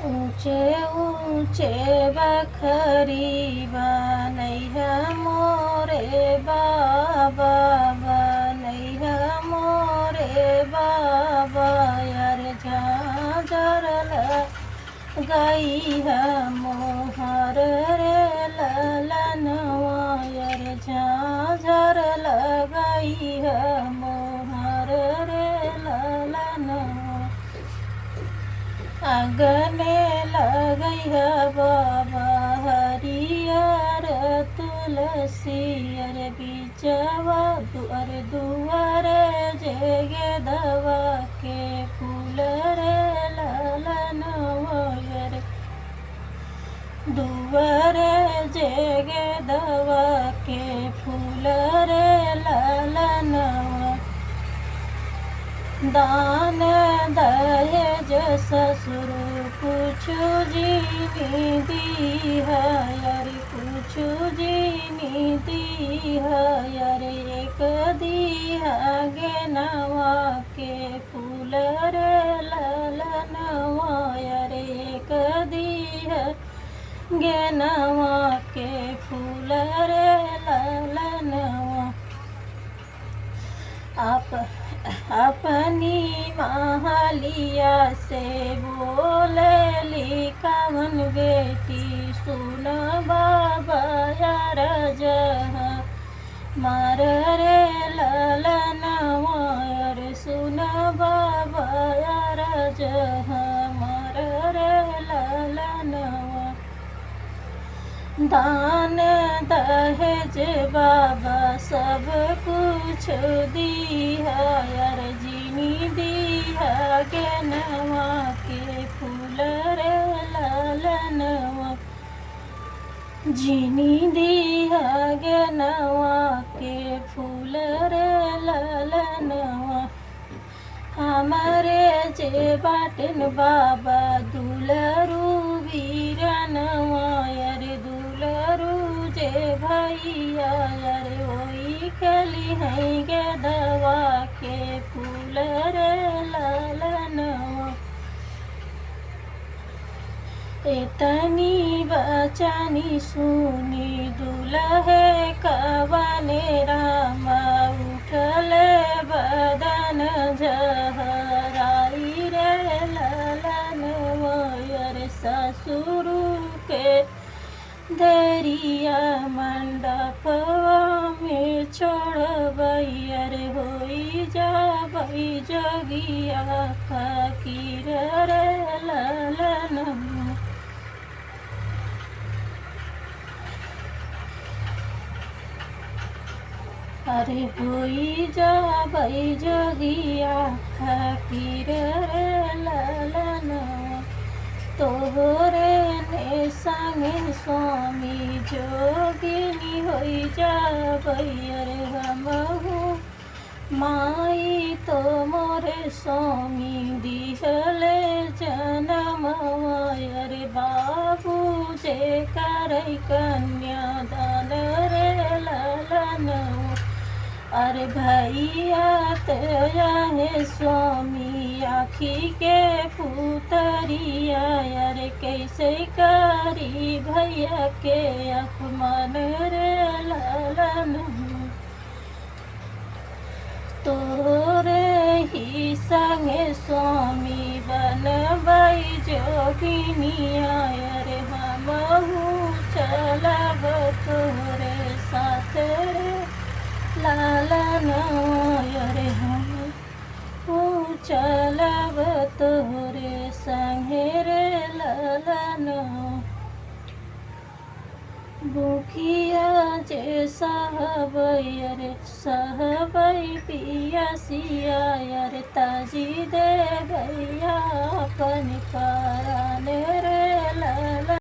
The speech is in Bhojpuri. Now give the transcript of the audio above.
ऊंचे ऊंचे बखरी बनैया मोरे बाबा, बनैया मोरे बाबा, यार झांझर गई है मोहर रे ललनवा, यार झांझर गई है मोहर रे ललनवा। आंगने लगई है बाबा हरियर तुलसी, अरे बीचवा दुआरे जगे दवा के फूल रे ललनवा, रे दुआरे जगे दवा के फूल रे ललनवा। दान दहेज ससुर कुछु जीनी दी है, यार कुछु जीनी दी है, यार एक दी है गेनवा के फूल रे ललनवा, यार एक दी है गेनवा के फूल रे ललनवा। आप अपनी महलिया से बोलेली कवन बेटी, सुन बाबा यार जहाँ मार रे ललनवा, रे सुन बाबा यार जहाँ मार रे ललनवा। दान दहेज बाबा सब कुछ दी है, यार जीनी दी है गेनवा के फूल रे ललनवा, जीनी दी है गेनवा के फूल रे ललनवा। हमारे जे बाटन बाबा दुलरू वीरनवा, यारे दुलरू जे भैया, यारे वही खेली है गे दवा के फूल रे ललनवा। इतनी बचानी सुनी दुल्हे कवने रामा, उठले बदन जहराई रे ललनवा, यार ससुर के दरिया मंडपवा में छोड़बई, अरे होई जाबई जोगिया फकीर रे ललनवा। अरे होई जाबई जोगिया फकीर रे ललनवा। तोहरे ने संगे स्वामी जोगिनी होई जाबई, अरे हमहू माई तो मोरे स्वामी दिहले जनमवा, अरे बाबू जे करई कन्यादान रे ललनवा। अरे भैया तेरा है स्वामी आखी के पुतरिया, अरे कैसे करी भैया के अपमान रे ललनवा। तोरे ही संगे स्वामी बनबई जोगिनिया, अरे हमहू चलब तोरे साथ रे ललनवा, अरे हमहू चलब तोरे संगे रे ललनवा। बुखिया जे सहबई, अरे सहबई पियसिया, अरे ताजी दे भैया अपन प्राण रे ललन।